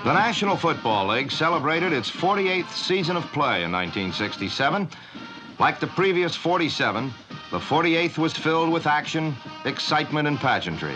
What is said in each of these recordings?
The National Football League celebrated its 48th season of play in 1967. Like the previous 47, the 48th was filled with action, excitement, and pageantry.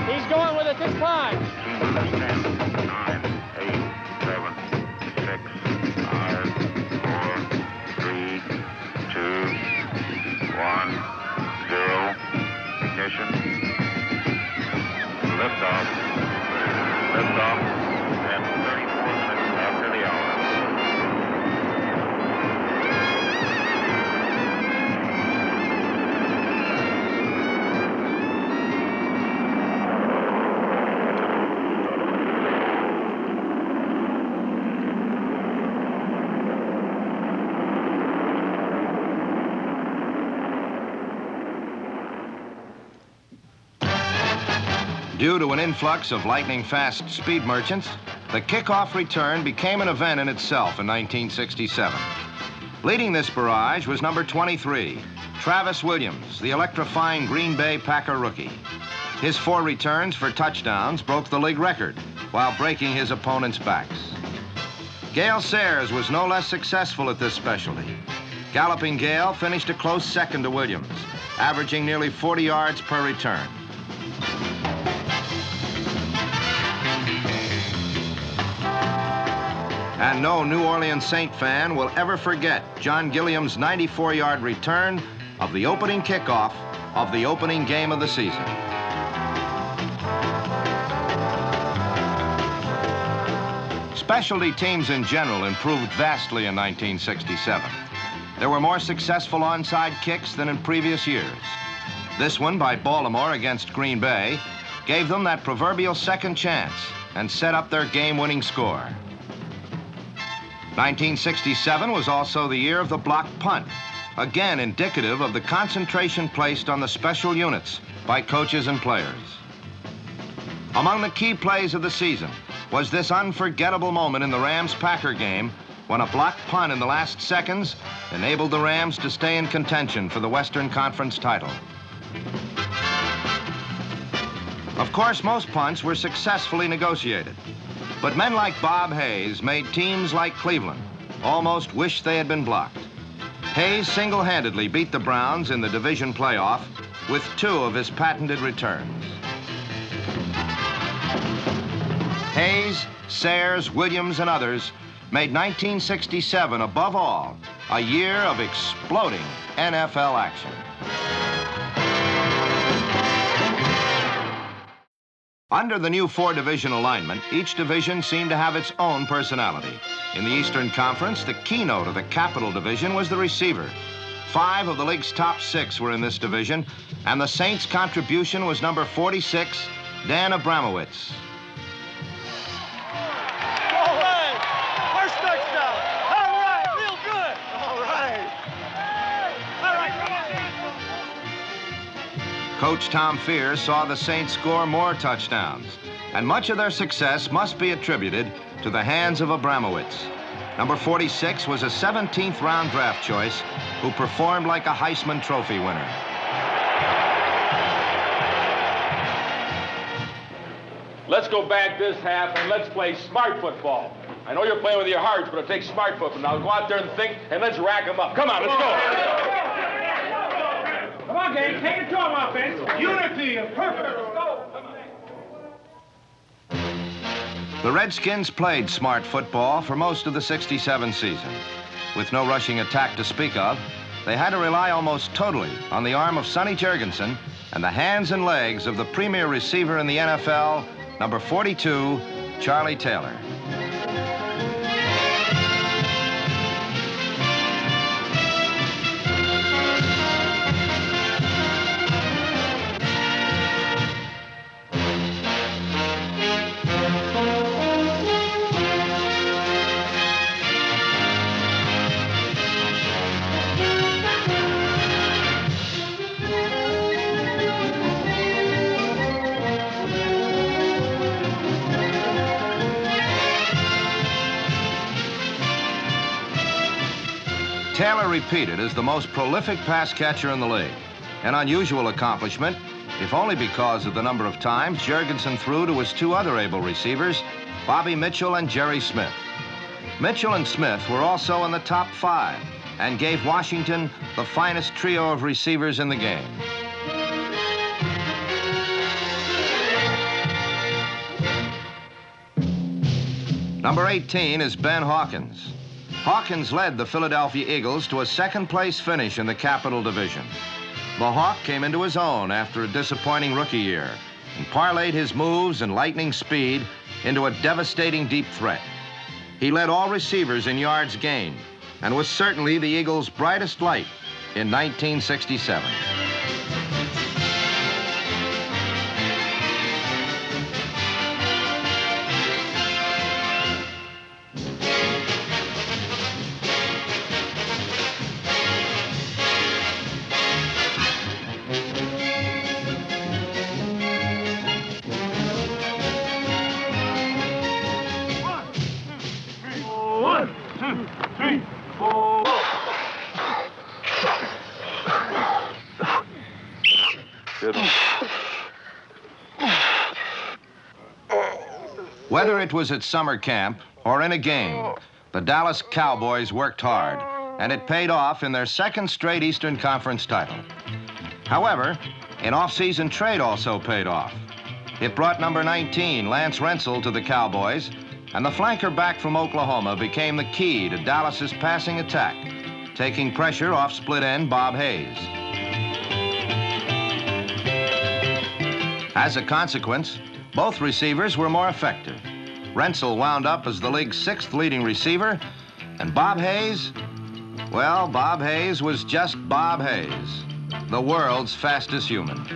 He's going with it this time. 10, 9, 8, 7, 6, 5, 4, 3, 2, 1, 0. Ignition. Liftoff. Liftoff. And 34 minutes after the hour. Due to an influx of lightning-fast speed merchants, the kickoff return became an event in itself in 1967. Leading this barrage was number 23, Travis Williams, the electrifying Green Bay Packer rookie. His 4 returns for touchdowns broke the league record while breaking his opponents' backs. Gale Sayers was no less successful at this specialty. Galloping Gale finished a close second to Williams, averaging nearly 40 yards per return. And no New Orleans Saint fan will ever forget John Gilliam's 94-yard return of the opening kickoff of the opening game of the season. Specialty teams in general improved vastly in 1967. There were more successful onside kicks than in previous years. This one by Baltimore against Green Bay gave them that proverbial second chance and set up their game-winning score. 1967 was also the year of the block punt, again indicative of the concentration placed on the special units by coaches and players. Among the key plays of the season was this unforgettable moment in the Rams-Packer game when a block punt in the last seconds enabled the Rams to stay in contention for the Western Conference title. Of course, most punts were successfully negotiated. But men like Bob Hayes made teams like Cleveland almost wish they had been blocked. Hayes single-handedly beat the Browns in the division playoff with 2 of his patented returns. Hayes, Sayers, Williams, and others made 1967, above all, a year of exploding NFL action. Under the new 4-division alignment, each division seemed to have its own personality. In the Eastern Conference, the keynote of the Capital Division was the receiver. 5 of the league's top 6 were in this division, and the Saints' contribution was number 46, Dan Abramowitz. All right. First touchdown. All right. Real good. All right. All right. Coach Tom Fear saw the Saints score more touchdowns, and much of their success must be attributed to the hands of Abramowitz. Number 46 was a 17th round draft choice who performed like a Heisman Trophy winner. Let's go back this half and let's play smart football. I know you're playing with your hearts, but it takes smart football. Now go out there and think, and let's rack them up. Come on, let's go. Come on, gang, take it to them, offense. Unity and perfect. The Redskins played smart football for most of the '67 season. With no rushing attack to speak of, they had to rely almost totally on the arm of Sonny Jurgensen and the hands and legs of the premier receiver in the NFL, number 42, Charlie Taylor. Taylor repeated as the most prolific pass catcher in the league, an unusual accomplishment, if only because of the number of times Jurgensen threw to his two other able receivers, Bobby Mitchell and Jerry Smith. Mitchell and Smith were also in the top 5 and gave Washington the finest trio of receivers in the game. Number 18 is Ben Hawkins. Hawkins led the Philadelphia Eagles to a second-place finish in the Capital Division. The Hawk came into his own after a disappointing rookie year and parlayed his moves and lightning speed into a devastating deep threat. He led all receivers in yards gained and was certainly the Eagles' brightest light in 1967. Whether it was at summer camp or in a game, the Dallas Cowboys worked hard, and it paid off in their second straight Eastern Conference title. However, an off-season trade also paid off. It brought number 19, Lance Rensel, to the Cowboys, and the flanker back from Oklahoma became the key to Dallas's passing attack, taking pressure off split end Bob Hayes. As a consequence, both receivers were more effective. Rensel wound up as the league's 6th leading receiver, and Bob Hayes, well, Bob Hayes was just Bob Hayes, the world's fastest human.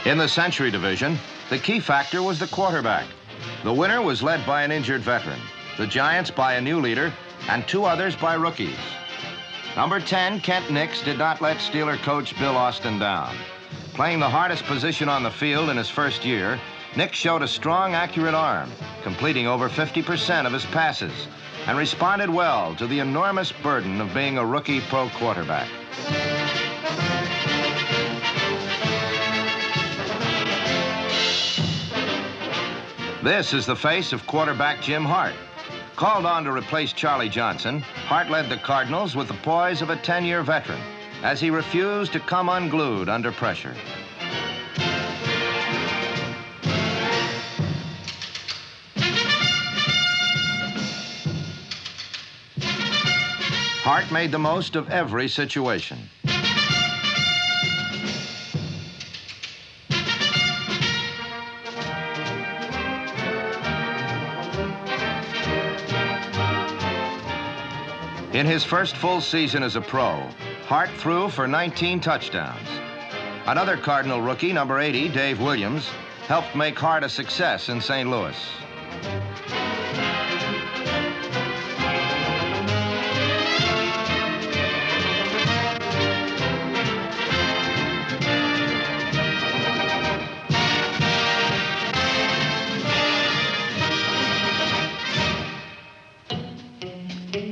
In the Century Division, the key factor was the quarterback. The winner was led by an injured veteran, the Giants by a new leader, and 2 others by rookies. Number 10, Kent Nix, did not let Steeler coach Bill Austin down. Playing the hardest position on the field in his first year, Nix showed a strong, accurate arm, completing over 50% of his passes, and responded well to the enormous burden of being a rookie pro quarterback. This is the face of quarterback Jim Hart. Called on to replace Charlie Johnson, Hart led the Cardinals with the poise of a 10-year veteran as he refused to come unglued under pressure. Hart made the most of every situation. In his first full season as a pro, Hart threw for 19 touchdowns. Another Cardinal rookie, number 80, Dave Williams, helped make Hart a success in St. Louis.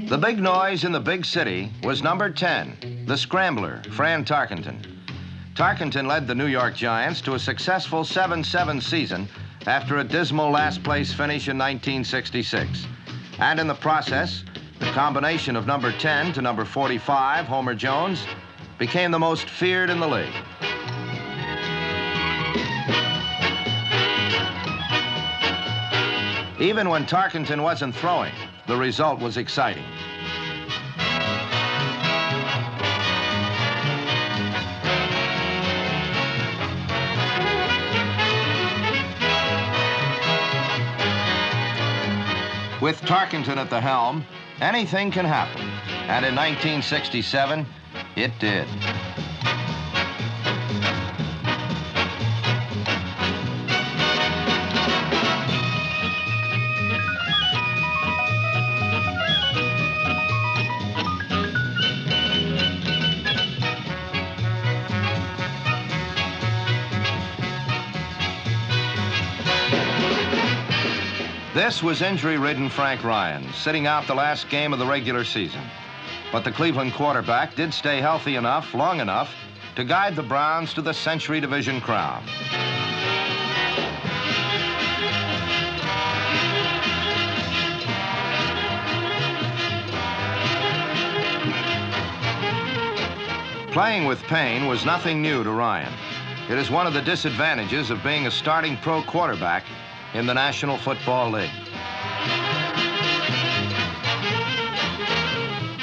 The big noise in the big city was number 10, the scrambler, Fran Tarkenton. Tarkenton led the New York Giants to a successful 7-7 season after a dismal last-place finish in 1966. And in the process, the combination of number 10 to number 45, Homer Jones, became the most feared in the league. Even when Tarkenton wasn't throwing, the result was exciting. With Tarkenton at the helm, anything can happen. And in 1967, it did. This was injury-ridden Frank Ryan, sitting out the last game of the regular season. But the Cleveland quarterback did stay healthy enough, long enough, to guide the Browns to the Century Division crown. Playing with pain was nothing new to Ryan. It is one of the disadvantages of being a starting pro quarterback in the National Football League.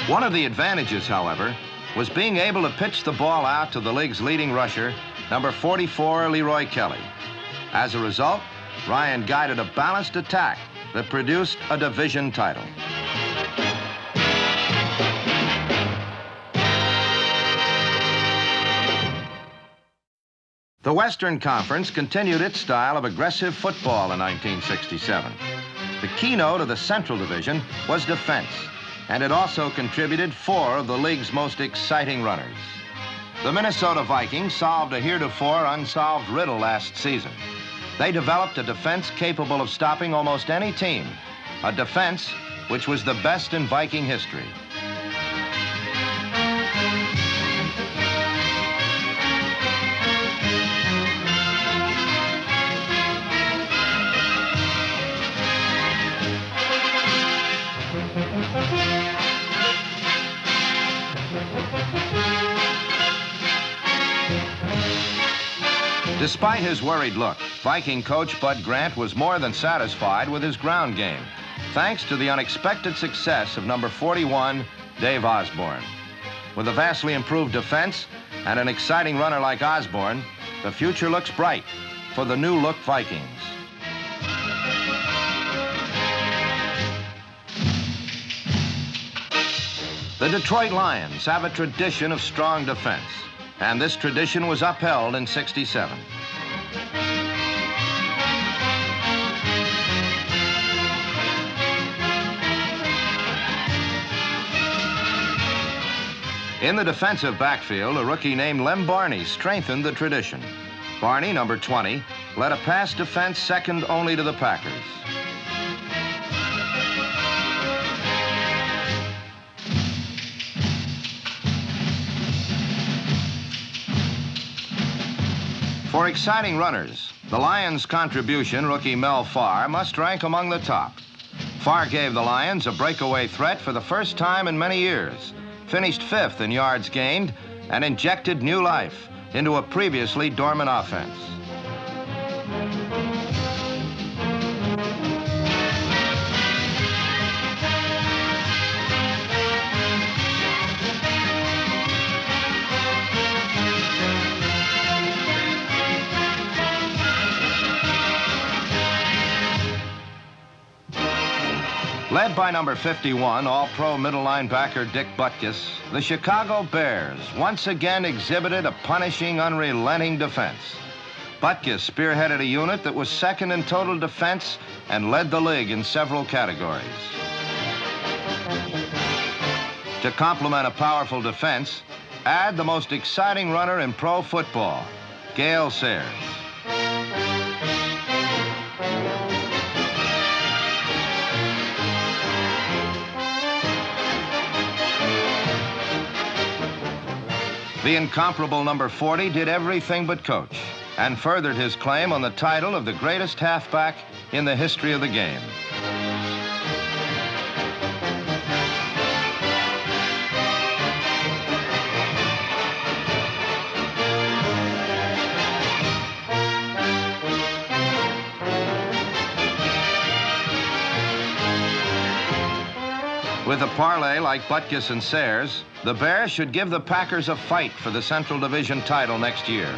One of the advantages, however, was being able to pitch the ball out to the league's leading rusher, number 44, Leroy Kelly. As a result, Ryan guided a balanced attack that produced a division title. The Western Conference continued its style of aggressive football in 1967. The keynote of the Central Division was defense, and it also contributed 4 of the league's most exciting runners. The Minnesota Vikings solved a heretofore unsolved riddle last season. They developed a defense capable of stopping almost any team, a defense which was the best in Viking history. Despite his worried look, Viking coach Bud Grant was more than satisfied with his ground game, thanks to the unexpected success of number 41, Dave Osborne. With a vastly improved defense and an exciting runner like Osborne, the future looks bright for the new-look Vikings. The Detroit Lions have a tradition of strong defense, and this tradition was upheld in '67. In the defensive backfield, a rookie named Lem Barney strengthened the tradition. Barney, number 20, led a pass defense second only to the Packers. For exciting runners, the Lions' contribution, rookie Mel Farr, must rank among the top. Farr gave the Lions a breakaway threat for the first time in many years, finished 5th in yards gained, and injected new life into a previously dormant offense. Led by number 51, all-pro middle linebacker Dick Butkus, the Chicago Bears once again exhibited a punishing, unrelenting defense. Butkus spearheaded a unit that was second in total defense and led the league in several categories. To complement a powerful defense, add the most exciting runner in pro football, Gale Sayers. The incomparable number 40 did everything but coach and furthered his claim on the title of the greatest halfback in the history of the game. With a parlay like Butkus and Sayers, the Bears should give the Packers a fight for the Central Division title next year.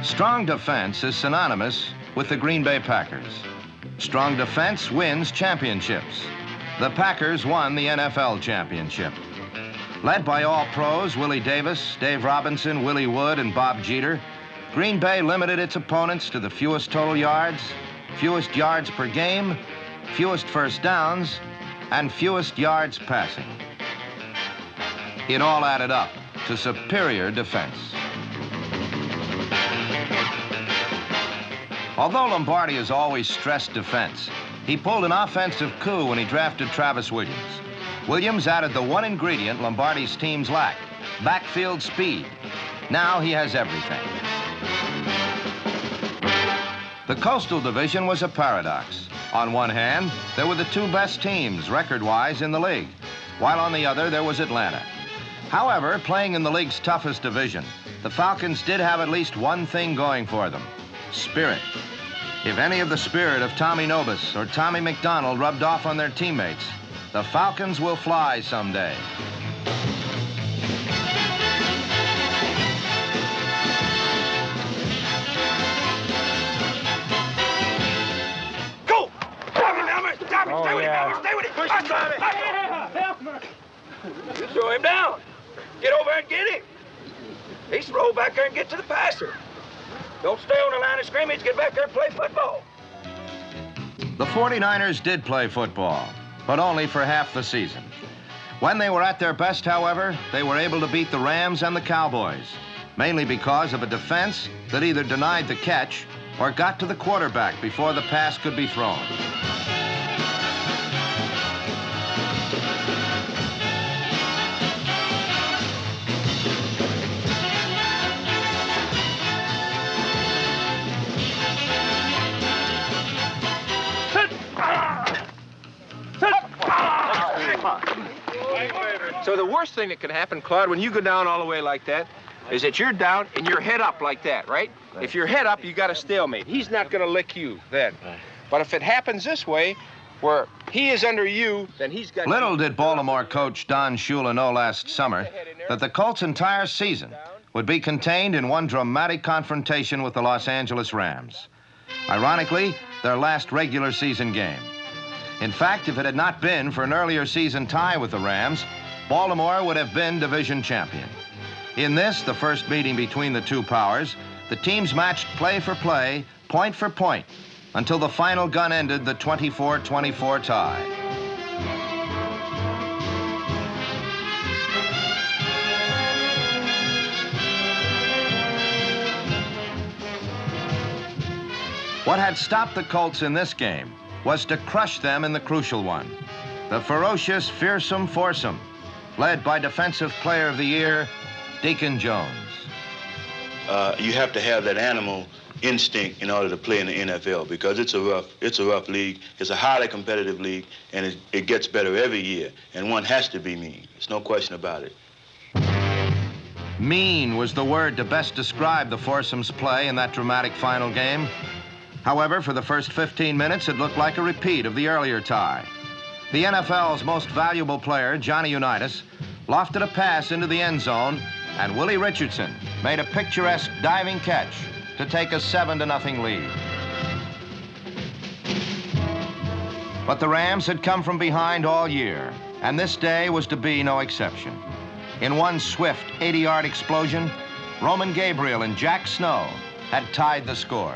Strong defense is synonymous with the Green Bay Packers. Strong defense wins championships. The Packers won the NFL championship. Led by all-pros Willie Davis, Dave Robinson, Willie Wood, and Bob Jeter, Green Bay limited its opponents to the fewest total yards, fewest yards per game, fewest first downs, and fewest yards passing. It all added up to superior defense. Although Lombardi has always stressed defense, he pulled an offensive coup when he drafted Travis Williams. Williams added the one ingredient Lombardi's teams lacked, backfield speed. Now he has everything. The Coastal Division was a paradox. On one hand, there were the two best teams, record-wise, in the league, while on the other, there was Atlanta. However, playing in the league's toughest division, the Falcons did have at least one thing going for them: spirit. If any of the spirit of Tommy Nobis or Tommy McDonald rubbed off on their teammates, the Falcons will fly someday. Go! Stay with him, stay with him! Push him, Tommy! You throw him down. Get over and get him. He's to roll back there and get to the passer. Don't stay on the line of scrimmage. Get back there and play football. The 49ers did play football, but only for half the season. When they were at their best, however, they were able to beat the Rams and the Cowboys, mainly because of a defense that either denied the catch or got to the quarterback before the pass could be thrown. So the worst thing that can happen, Claude, when you go down all the way like that, is that you're down and you're head up like that, right? If you're head up, you got a stalemate. He's not going to lick you then. But if it happens this way, where he is under you, then he's got... Little did Baltimore coach Don Shula know last summer that the Colts' entire season would be contained in one dramatic confrontation with the Los Angeles Rams. Ironically, their last regular season game. In fact, if it had not been for an earlier season tie with the Rams, Baltimore would have been division champion. In this, the first meeting between the two powers, the teams matched play for play, point for point, until the final gun ended the 24-24 tie. What had stopped the Colts in this game was to crush them in the crucial one. The ferocious, fearsome foursome, led by Defensive Player of the Year, Deacon Jones. You have to have that animal instinct in order to play in the NFL because it's a rough league. It's a highly competitive league, and it gets better every year, and one has to be mean. There's no question about it. Mean was the word to best describe the foursome's play in that dramatic final game. However, for the first 15 minutes, it looked like a repeat of the earlier tie. The NFL's most valuable player, Johnny Unitas, lofted a pass into the end zone, and Willie Richardson made a picturesque diving catch to take a 7-0 lead. But the Rams had come from behind all year, and this day was to be no exception. In one swift 80-yard explosion, Roman Gabriel and Jack Snow had tied the score.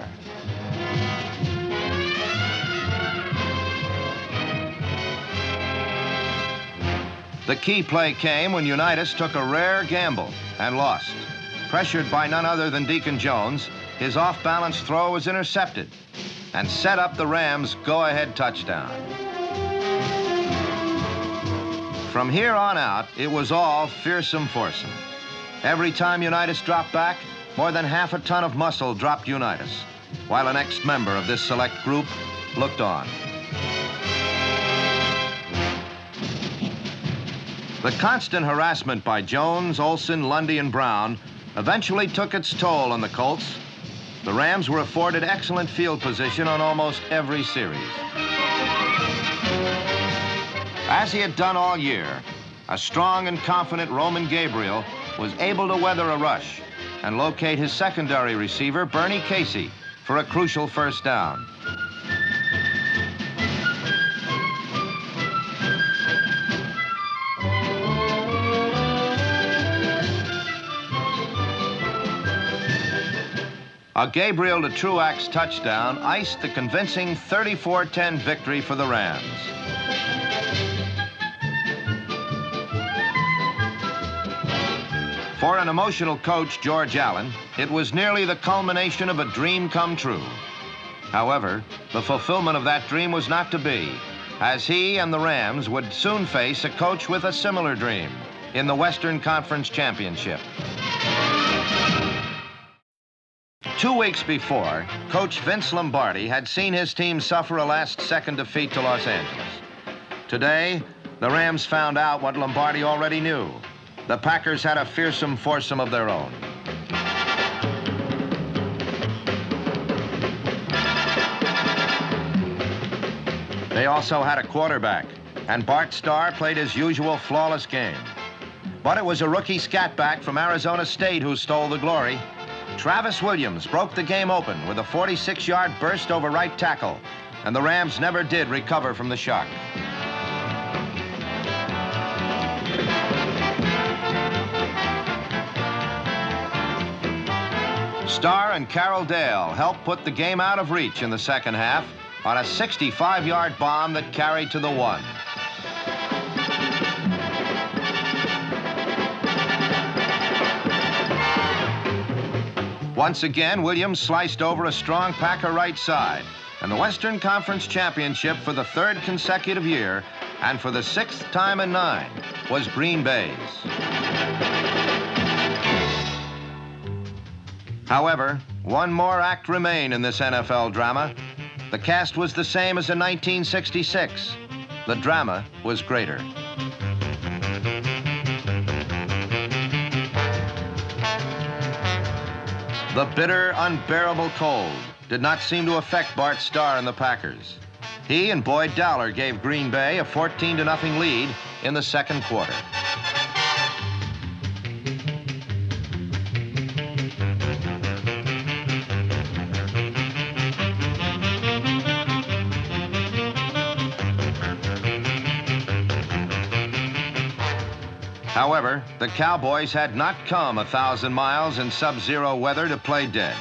The key play came when Unitas took a rare gamble and lost. Pressured by none other than Deacon Jones, his off-balance throw was intercepted and set up the Rams' go-ahead touchdown. From here on out, it was all fearsome foursome. Every time Unitas dropped back, more than half a ton of muscle dropped Unitas, while an ex-member of this select group looked on. The constant harassment by Jones, Olsen, Lundy, and Brown eventually took its toll on the Colts. The Rams were afforded excellent field position on almost every series. As he had done all year, a strong and confident Roman Gabriel was able to weather a rush and locate his secondary receiver, Bernie Casey, for a crucial first down. A Gabriel to Truax touchdown iced the convincing 34-10 victory for the Rams. For an emotional coach, George Allen, it was nearly the culmination of a dream come true. However, the fulfillment of that dream was not to be, as he and the Rams would soon face a coach with a similar dream in the Western Conference Championship. 2 weeks before, Coach Vince Lombardi had seen his team suffer a last-second defeat to Los Angeles. Today, the Rams found out what Lombardi already knew. The Packers had a fearsome foursome of their own. They also had a quarterback, and Bart Starr played his usual flawless game. But it was a rookie scatback from Arizona State who stole the glory. Travis Williams broke the game open with a 46-yard burst over right tackle, and the Rams never did recover from the shock. Starr and Carroll Dale helped put the game out of reach in the second half on a 65-yard bomb that carried to the 1. Once again, Williams sliced over a strong Packer right side, and the Western Conference Championship for the 3rd consecutive year, and for the 6th time in 9, was Green Bay's. However, one more act remained in this NFL drama. The cast was the same as in 1966. The drama was greater. The bitter, unbearable cold did not seem to affect Bart Starr and the Packers. He and Boyd Dowler gave Green Bay a 14-0 lead in the second quarter. However, the Cowboys had not come 1,000 miles in sub-zero weather to play dead.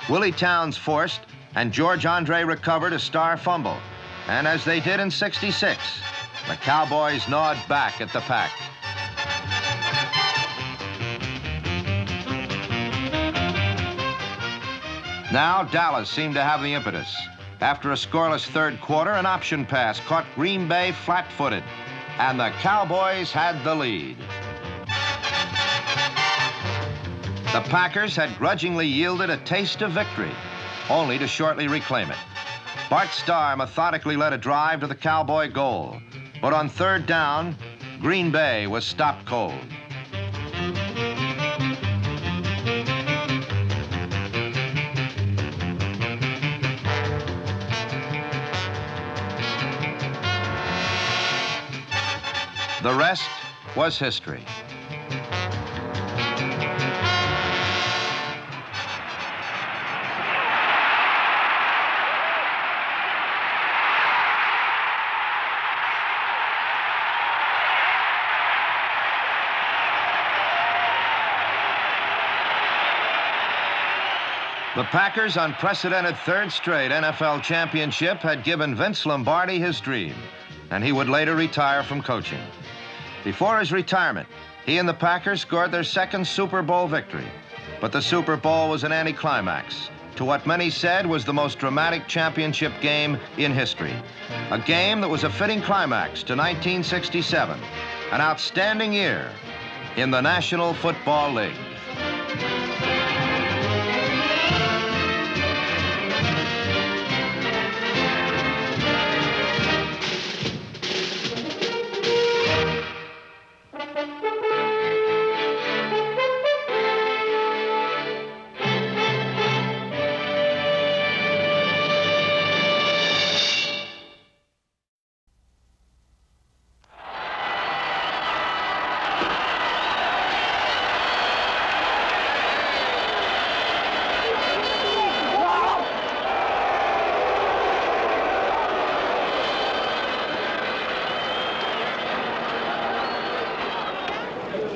Willie Towns forced, and George Andre recovered a Starr fumble. And as they did in '66, the Cowboys gnawed back at the Pack. Now Dallas seemed to have the impetus. After a scoreless third quarter, an option pass caught Green Bay flat-footed, and the Cowboys had the lead. The Packers had grudgingly yielded a taste of victory, only to shortly reclaim it. Bart Starr methodically led a drive to the Cowboy goal, but on 3rd down, Green Bay was stopped cold. The rest was history. The Packers' unprecedented 3rd straight NFL championship had given Vince Lombardi his dream, and he would later retire from coaching. Before his retirement, he and the Packers scored their 2nd Super Bowl victory. But the Super Bowl was an anticlimax to what many said was the most dramatic championship game in history. A game that was a fitting climax to 1967, an outstanding year in the National Football League.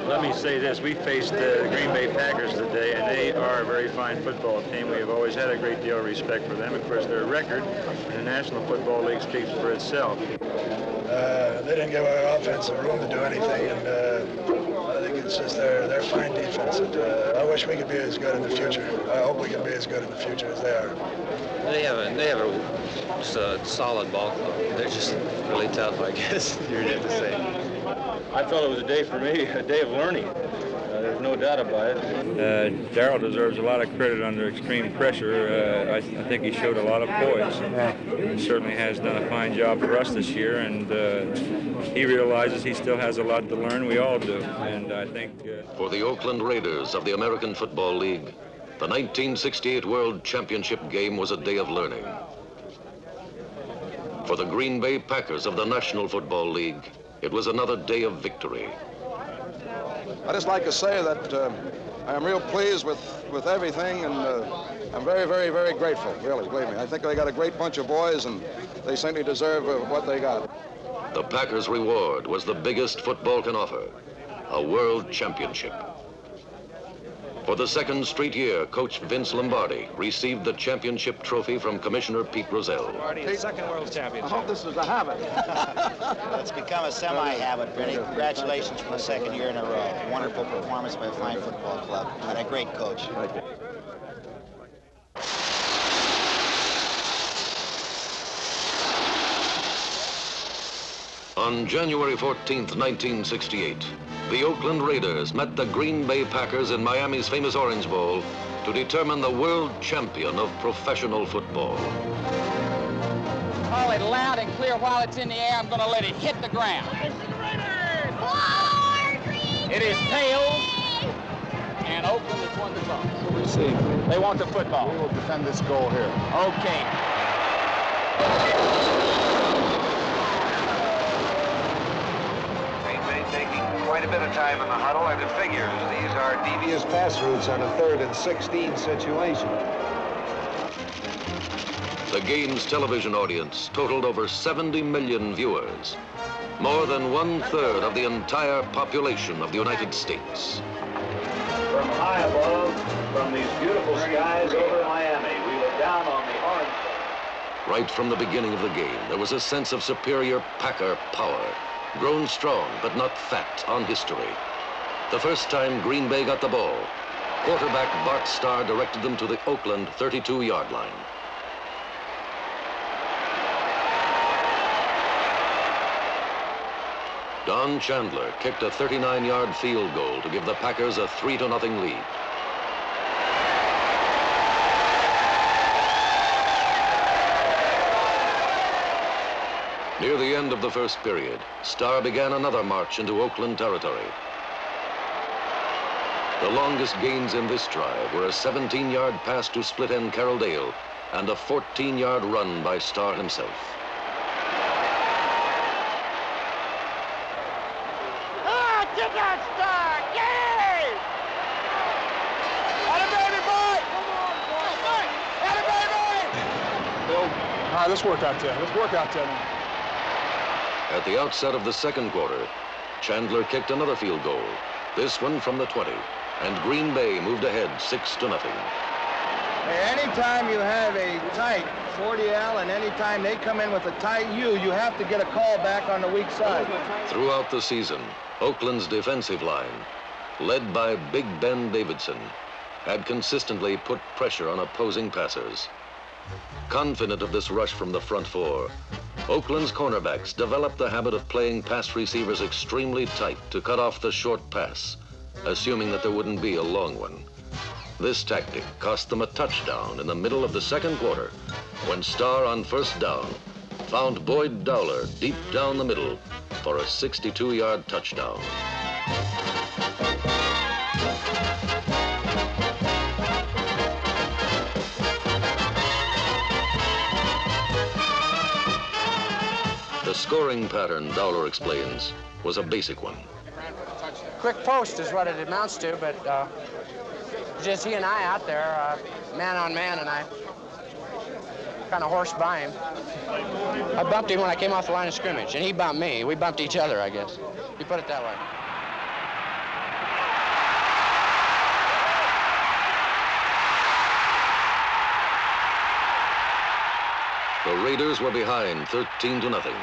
Let me say this, we faced the Green Bay Packers today, and they are a very fine football team. We have always had a great deal of respect for them. Of course, their record in the National Football League speaks for itself. They didn't give our offense room to do anything, and I think It's just they're fine defense. And, I wish we could be as good in the future. I hope we can be as good in the future as they are. They have a solid ball club. They're just really tough, I guess you'd have to say. I felt it was a day for me, a day of learning. There's no doubt about it. Darryl deserves a lot of credit under extreme pressure. I think he showed a lot of poise. He certainly has done a fine job for us this year, and he realizes he still has a lot to learn. We all do, and I think... For the Oakland Raiders of the American Football League, the 1968 World Championship game was a day of learning. For the Green Bay Packers of the National Football League, it was another day of victory. I just like to say that I am real pleased with everything, and I'm very, very, very grateful, really, believe me. I think they got a great bunch of boys, and they certainly deserve what they got. The Packers' reward was the biggest football can offer, a world championship. For the second straight year, Coach Vince Lombardi received the championship trophy from Commissioner Pete Rozelle. Lombardi, second world championship. I hope this is a habit. It's become a semi-habit, Vinny. Congratulations for the second year in a row. Wonderful performance by a fine football club and a great coach. On January 14th, 1968, the Oakland Raiders met the Green Bay Packers in Miami's famous Orange Bowl to determine the world champion of professional football. Call it loud and clear while it's in the air. I'm going to let it hit the ground. It is tails, and Oakland has won the toss. We see. They want the football. We will defend this goal here. Okay. Taking quite a bit of time in the huddle, and it figures these are devious pass routes on a 3rd and 16 situation. The game's television audience totaled over 70 million viewers, more than 1/3 of the entire population of the United States. From high above, from these beautiful skies over Miami, we look down on the Orange Bowl. Right from the beginning of the game, there was a sense of superior Packer power, grown strong but not fat on history. The first time Green Bay got the ball, quarterback Bart Starr directed them to the Oakland 32-yard line. Don Chandler kicked a 39-yard field goal to give the Packers a 3-0 lead. Near the end of the first period, Starr began another march into Oakland territory. The longest gains in this drive were a 17-yard pass to split end Carroll Dale and a 14-yard run by Starr himself. Get that Starr! Yay! Atta baby boy! Come on, boy! Atta baby! Bill, all right, let's work out there. Let's work out there now. At the outset of the second quarter, Chandler kicked another field goal, this one from the 20, and Green Bay moved ahead 6-0. Hey, anytime you have a tight 40L and anytime they come in with a tight U, you have to get a call back on the weak side. Throughout the season, Oakland's defensive line, led by Big Ben Davidson, had consistently put pressure on opposing passers. Confident of this rush from the front four, Oakland's cornerbacks developed the habit of playing pass receivers extremely tight to cut off the short pass, assuming that there wouldn't be a long one. This tactic cost them a touchdown in the middle of the second quarter when Starr on first down found Boyd Dowler deep down the middle for a 62-yard touchdown. The scoring pattern, Dowler explains, was a basic one. Quick post is what it amounts to, but just he and I out there, man on man, and I kind of horsed by him. I bumped him when I came off the line of scrimmage, and he bumped me. We bumped each other, I guess. You put it that way. The Raiders were behind 13-0.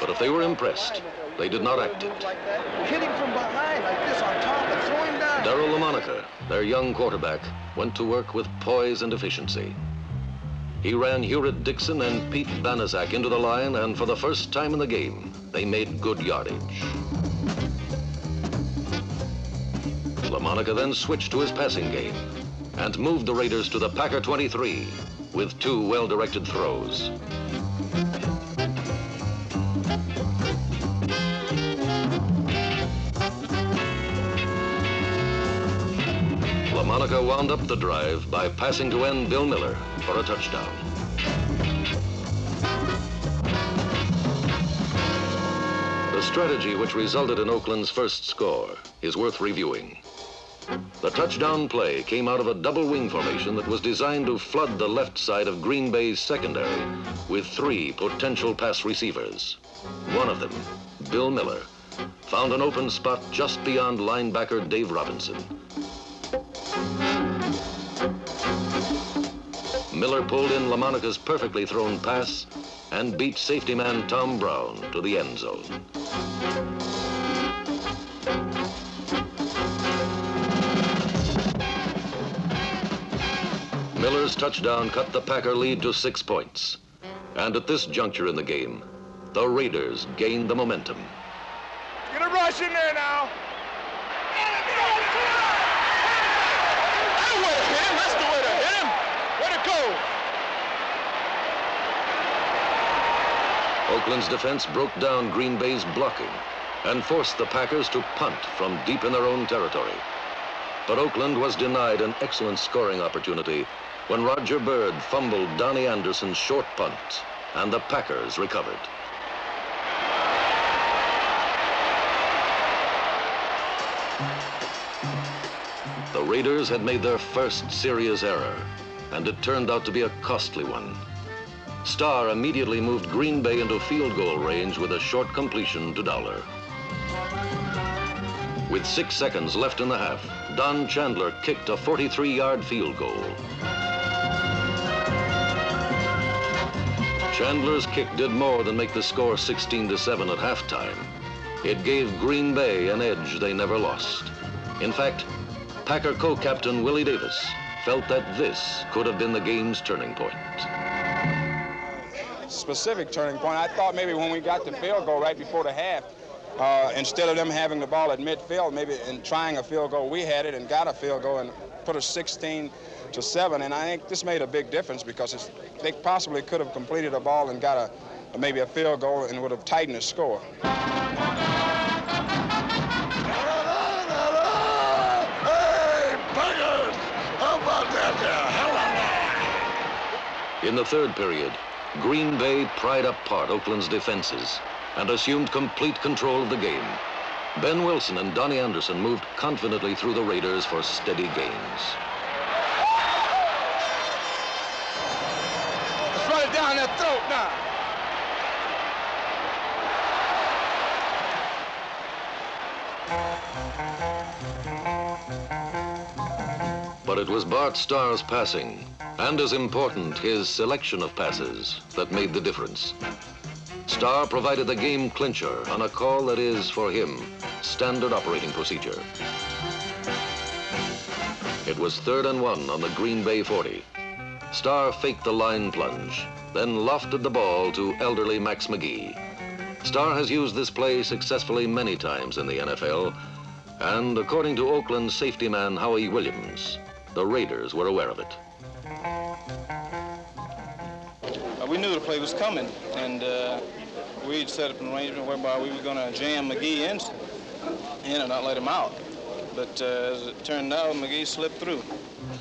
But if they were impressed, they did not act it. Hit him from behind like this on top and throw him down. Darryl LaMonica, their young quarterback, went to work with poise and efficiency. He ran Hewritt Dixon and Pete Banaszak into the line, and for the first time in the game, they made good yardage. LaMonica then switched to his passing game and moved the Raiders to the Packer 23 with 2 well-directed throws. LaMonica wound up the drive by passing to end Bill Miller for a touchdown. The strategy which resulted in Oakland's first score is worth reviewing. The touchdown play came out of a double wing formation that was designed to flood the left side of Green Bay's secondary with 3 potential pass receivers. One of them, Bill Miller, found an open spot just beyond linebacker Dave Robinson. Miller pulled in LaMonica's perfectly thrown pass and beat safety man Tom Brown to the end zone. Miller's touchdown cut the Packer lead to 6 points. And at this juncture in the game, the Raiders gained the momentum. Get a rush in there now. That's the way to hit him. That's the way to hit him. Way to go. Oakland's defense broke down Green Bay's blocking and forced the Packers to punt from deep in their own territory. But Oakland was denied an excellent scoring opportunity when Roger Byrd fumbled Donnie Anderson's short punt, and the Packers recovered. The Raiders had made their first serious error, and it turned out to be a costly one. Starr immediately moved Green Bay into field goal range with a short completion to Dowler. With 6 seconds left in the half, Don Chandler kicked a 43-yard field goal. Chandler's kick did more than make the score 16-7 at halftime. It gave Green Bay an edge they never lost. In fact, Packer co-captain Willie Davis felt that this could have been the game's turning point. Specific turning point, I thought maybe when we got the field goal right before the half, instead of them having the ball at midfield, maybe in trying a field goal, we had it and got a field goal and put us 16-7. And I think this made a big difference because they possibly could have completed a ball and got maybe a field goal and would have tightened the score. In the third period, Green Bay pried apart Oakland's defenses and assumed complete control of the game. Ben Wilson and Donnie Anderson moved confidently through the Raiders for steady gains. Let's run it down that throat now. But it was Bart Starr's passing, and as important, his selection of passes, that made the difference. Starr provided the game clincher on a call that is, for him, standard operating procedure. It was 3rd and 1 on the Green Bay 40. Starr faked the line plunge, then lofted the ball to elderly Max McGee. Starr has used this play successfully many times in the NFL, and according to Oakland safety man Howie Williams, the Raiders were aware of it. We knew the play was coming, and we'd set up an arrangement whereby we were going to jam McGee in and not let him out. But as it turned out, McGee slipped through.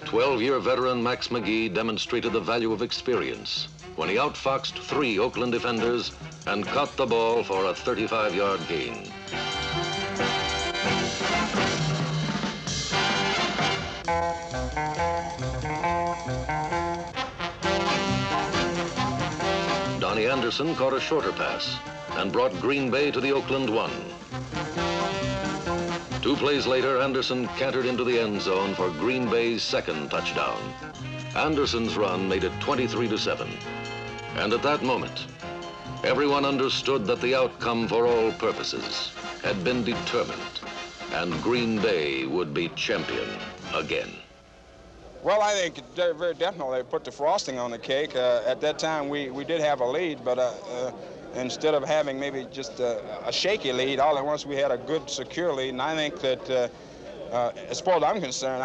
12-year veteran Max McGee demonstrated the value of experience when he outfoxed 3 Oakland defenders and caught the ball for a 35-yard gain. Donnie Anderson caught a shorter pass and brought Green Bay to the Oakland 1. 2 plays later, Anderson cantered into the end zone for Green Bay's 2nd touchdown. Anderson's run made it 23-7. And at that moment, Everyone understood that the outcome for all purposes had been determined, and Green Bay would be champion again. Well, I think very definitely put the frosting on the cake. At that time, we did have a lead, but instead of having maybe just a shaky lead, all at once we had a good, secure lead. And I think that, as far as I'm concerned,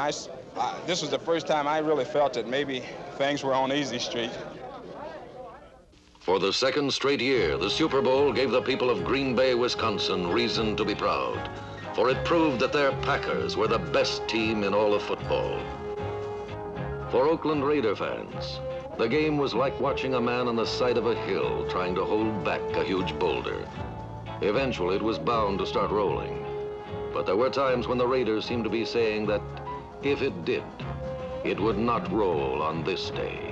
this was the first time I really felt that maybe things were on easy street. For the second straight year, the Super Bowl gave the people of Green Bay, Wisconsin, reason to be proud, for it proved that their Packers were the best team in all of football. For Oakland Raider fans, the game was like watching a man on the side of a hill trying to hold back a huge boulder. Eventually, it was bound to start rolling. But there were times when the Raiders seemed to be saying that if it did, it would not roll on this day.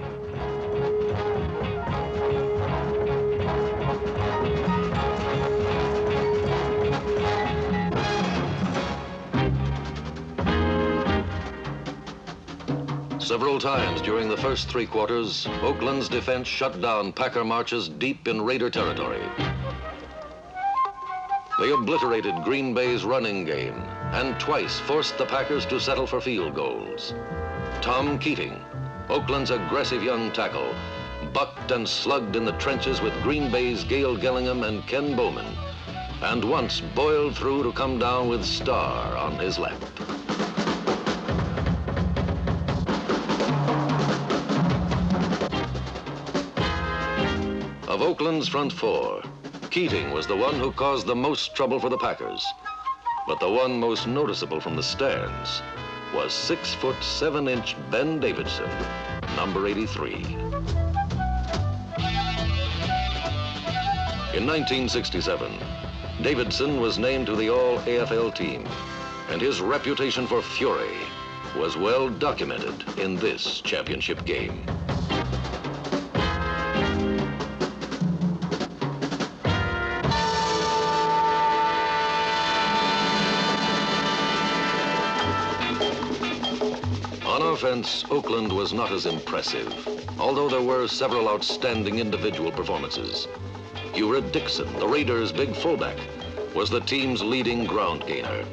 Several times during the first three quarters, Oakland's defense shut down Packer marches deep in Raider territory. They obliterated Green Bay's running game and twice forced the Packers to settle for field goals. Tom Keating, Oakland's aggressive young tackle, bucked and slugged in the trenches with Green Bay's Gale Gillingham and Ken Bowman, and once boiled through to come down with Starr on his lap. Of Oakland's front four, Keating was the one who caused the most trouble for the Packers. But the one most noticeable from the stands was 6'7" Ben Davidson, number 83. In 1967, Davidson was named to the All-AFL team, and his reputation for fury was well documented in this championship game. On offense, Oakland was not as impressive, although there were several outstanding individual performances. Heward Dixon, the Raiders' big fullback, was the team's leading ground gainer.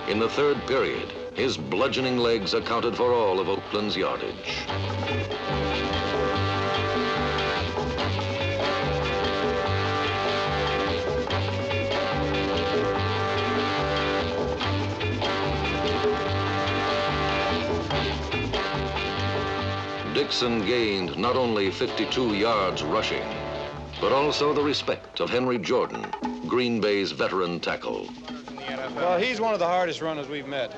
In the third period, his bludgeoning legs accounted for all of Oakland's yardage. Dixon gained not only 52 yards rushing, but also the respect of Henry Jordan, Green Bay's veteran tackle. Well, he's one of the hardest runners we've met.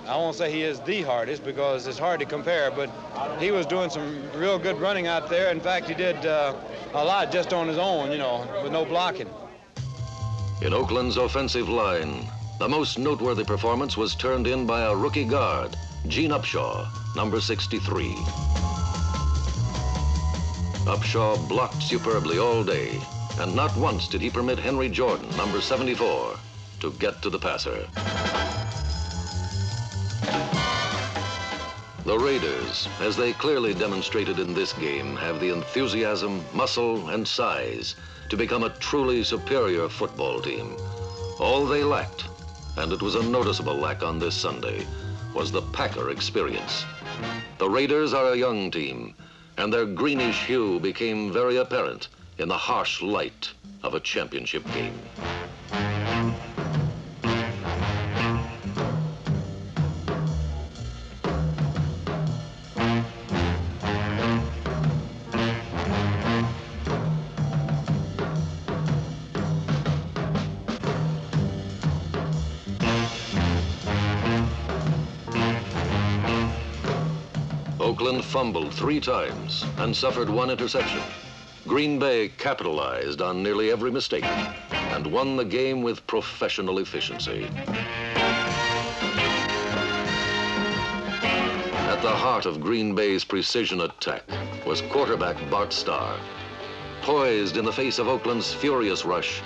I won't say he is the hardest because it's hard to compare, but he was doing some real good running out there. In fact, he did a lot just on his own, you know, with no blocking. In Oakland's offensive line, the most noteworthy performance was turned in by a rookie guard, Gene Upshaw, number 63. Upshaw blocked superbly all day, and not once did he permit Henry Jordan, number 74, to get to the passer. The Raiders, as they clearly demonstrated in this game, have the enthusiasm, muscle, and size to become a truly superior football team. All they lacked, and it was a noticeable lack on this Sunday, was the Packer experience. The Raiders are a young team, and their greenish hue became very apparent in the harsh light of a championship game. Oakland fumbled 3 times and suffered 1 interception. Green Bay capitalized on nearly every mistake and won the game with professional efficiency. At the heart of Green Bay's precision attack was quarterback Bart Starr. Poised in the face of Oakland's furious rush,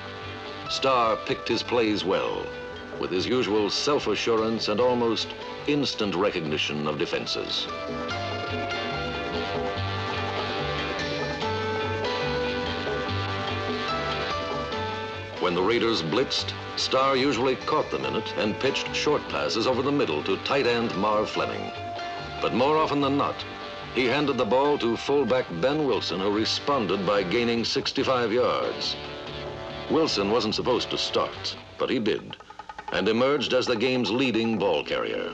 Starr picked his plays well, with his usual self-assurance and almost instant recognition of defenses. When the Raiders blitzed, Starr usually caught them in it and pitched short passes over the middle to tight end Marv Fleming. But more often than not, he handed the ball to fullback Ben Wilson, who responded by gaining 65 yards. Wilson wasn't supposed to start, but he did, and emerged as the game's leading ball carrier.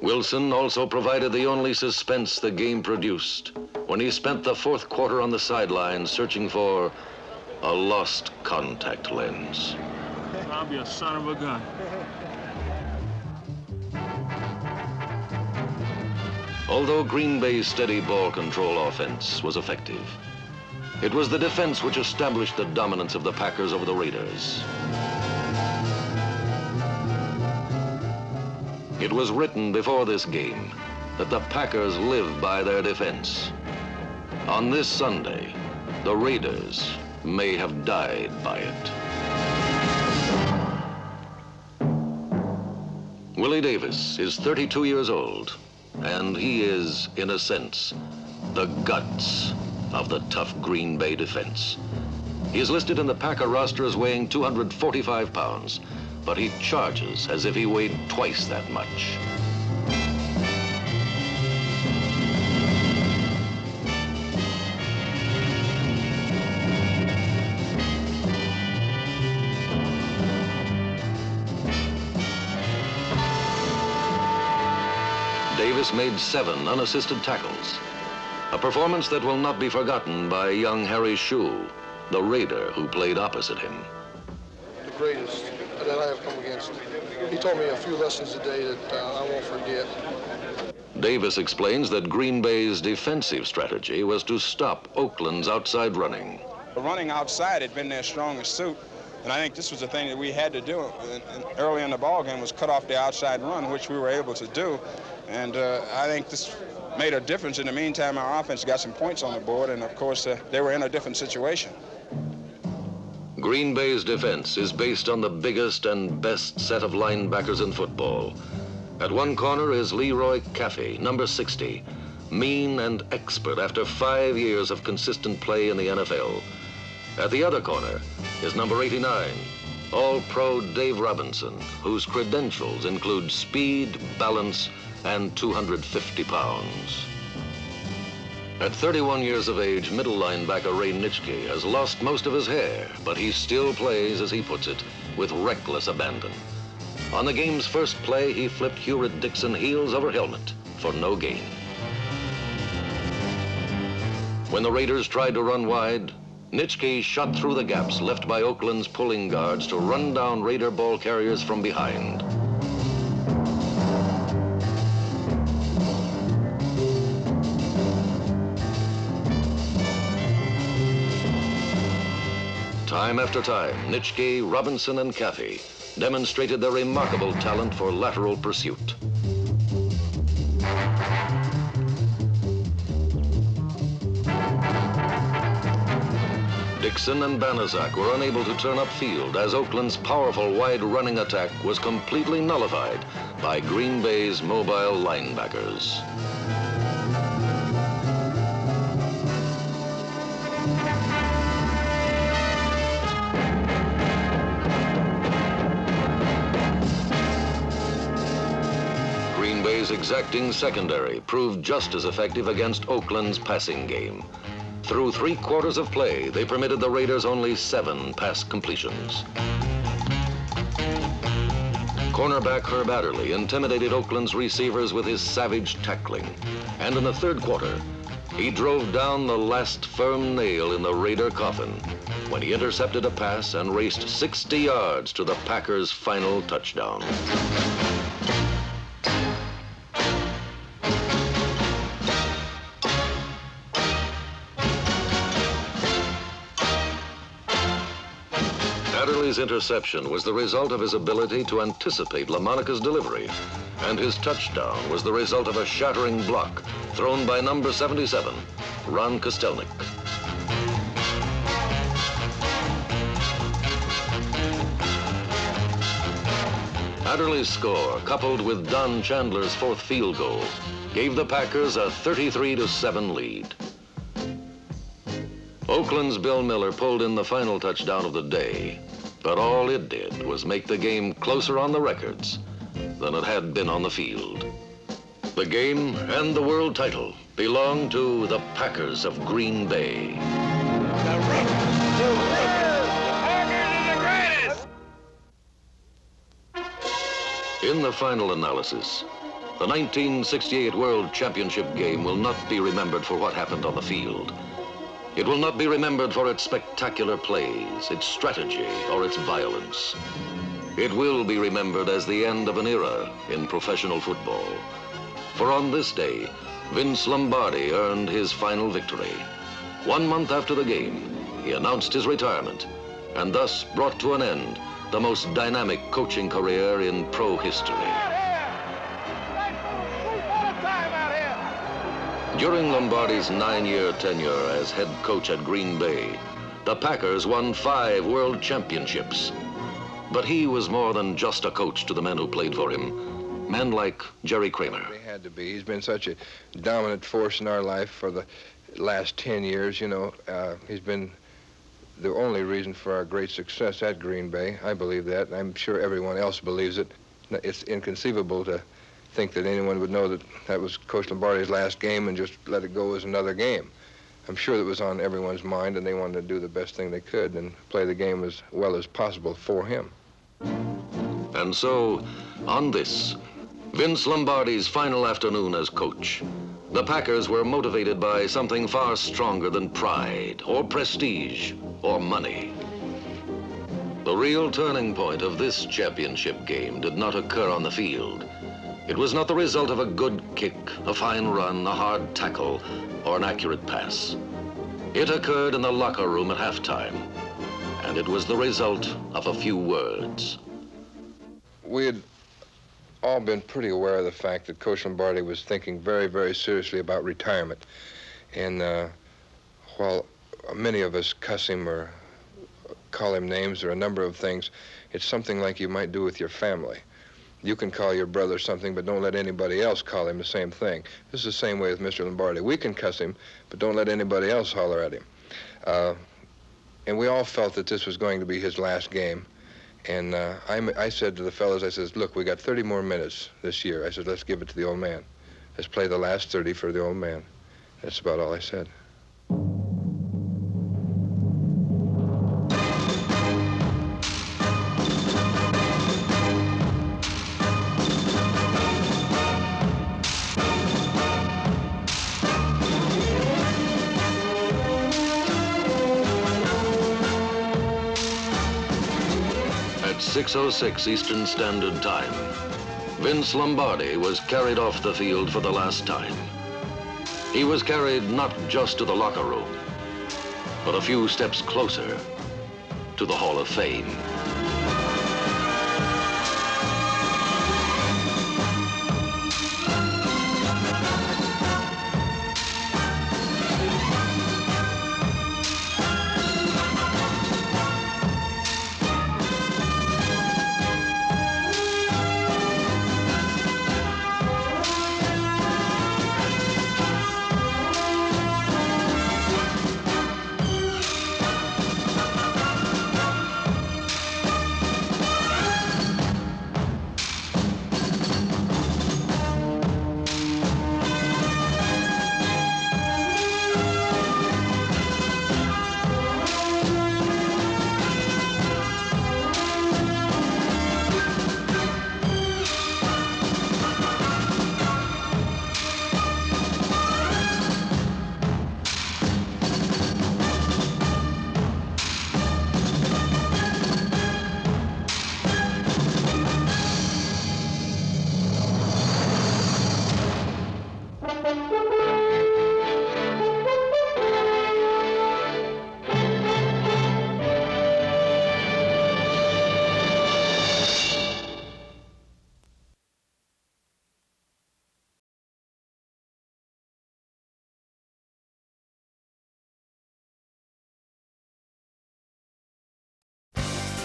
Wilson also provided the only suspense the game produced when he spent the fourth quarter on the sideline searching for a lost contact lens. I'll be a son of a gun. Although Green Bay's steady ball control offense was effective, it was the defense which established the dominance of the Packers over the Raiders. It was written before this game that the Packers live by their defense. On this Sunday, the Raiders may have died by it. Willie Davis is 32 years old, and he is, in a sense, the guts of the tough Green Bay defense. He is listed in the Packer roster as weighing 245 pounds, but he charges as if he weighed twice that much. Davis made 7 unassisted tackles, a performance that will not be forgotten by young Harry Shue, the Raider who played opposite him. The greatest that I have come against. He taught me a few lessons today that I won't forget. Davis explains that Green Bay's defensive strategy was to stop Oakland's outside running. Running outside had been their strongest suit, and I think this was the thing that we had to do early in the ball game, was cut off the outside run, which we were able to do. And I think this made a difference. In the meantime, our offense got some points on the board, and of course, they were in a different situation. Green Bay's defense is based on the biggest and best set of linebackers in football. At one corner is Leroy Caffey, number 60, mean and expert after 5 years of consistent play in the NFL. At the other corner is number 89, All-Pro Dave Robinson, whose credentials include speed, balance, and 250 pounds. At 31 years of age, middle linebacker Ray Nitschke has lost most of his hair, but he still plays, as he puts it, with reckless abandon. On the game's first play, he flipped Hewritt Dixon heels over helmet for no gain. When the Raiders tried to run wide, Nitschke shot through the gaps left by Oakland's pulling guards to run down Raider ball carriers from behind. Time after time, Nitschke, Robinson, and Caffey demonstrated their remarkable talent for lateral pursuit. Dixon and Banaszak were unable to turn upfield as Oakland's powerful wide running attack was completely nullified by Green Bay's mobile linebackers. Green Bay's exacting secondary proved just as effective against Oakland's passing game. Through 3 quarters of play, they permitted the Raiders only 7 pass completions. Cornerback Herb Adderley intimidated Oakland's receivers with his savage tackling. And in the third quarter, he drove down the last firm nail in the Raider coffin when he intercepted a pass and raced 60 yards to the Packers' final touchdown. Adderley's interception was the result of his ability to anticipate LaMonica's delivery, and his touchdown was the result of a shattering block thrown by number 77, Ron Kostelnik. Adderley's score, coupled with Don Chandler's 4th field goal, gave the Packers a 33-7 lead. Oakland's Bill Miller pulled in the final touchdown of the day, but all it did was make the game closer on the records than it had been on the field. The game and the world title belong to the Packers of Green Bay. In the final analysis, the 1968 World Championship game will not be remembered for what happened on the field. It will not be remembered for its spectacular plays, its strategy, or its violence. It will be remembered as the end of an era in professional football. For on this day, Vince Lombardi earned his final victory. 1 month after the game, he announced his retirement and thus brought to an end the most dynamic coaching career in pro history. During Lombardi's 9-year tenure as head coach at Green Bay, the Packers won 5 world championships. But he was more than just a coach to the men who played for him. Men like Jerry Kramer. He had to be. He's been such a dominant force in our life for the last 10 years, you know. He's been the only reason for our great success at Green Bay. I believe that, and I'm sure everyone else believes it. It's inconceivable to think that anyone would know that that was Coach Lombardi's last game and just let it go as another game. I'm sure that was on everyone's mind, and they wanted to do the best thing they could and play the game as well as possible for him. And so, on this, Vince Lombardi's final afternoon as coach, the Packers were motivated by something far stronger than pride or prestige or money. The real turning point of this championship game did not occur on the field. It was not the result of a good kick, a fine run, a hard tackle, or an accurate pass. It occurred in the locker room at halftime, and it was the result of a few words. We had all been pretty aware of the fact that Coach Lombardi was thinking very, very seriously about retirement. And while many of us cuss him or call him names or a number of things, it's something like you might do with your family. You can call your brother something, but don't let anybody else call him the same thing. This is the same way with Mr. Lombardi. We can cuss him, but don't let anybody else holler at him. And we all felt that this was going to be his last game. And I said to the fellas, I said, look, we got 30 more minutes this year. I said, let's give it to the old man. Let's play the last 30 for the old man. That's about all I said. At 6:06 Eastern Standard Time, Vince Lombardi was carried off the field for the last time. He was carried not just to the locker room, but a few steps closer to the Hall of Fame.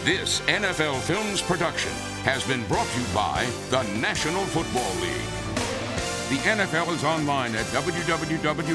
This NFL Films production has been brought to you by the National Football League. The NFL is online at www.nfl.com.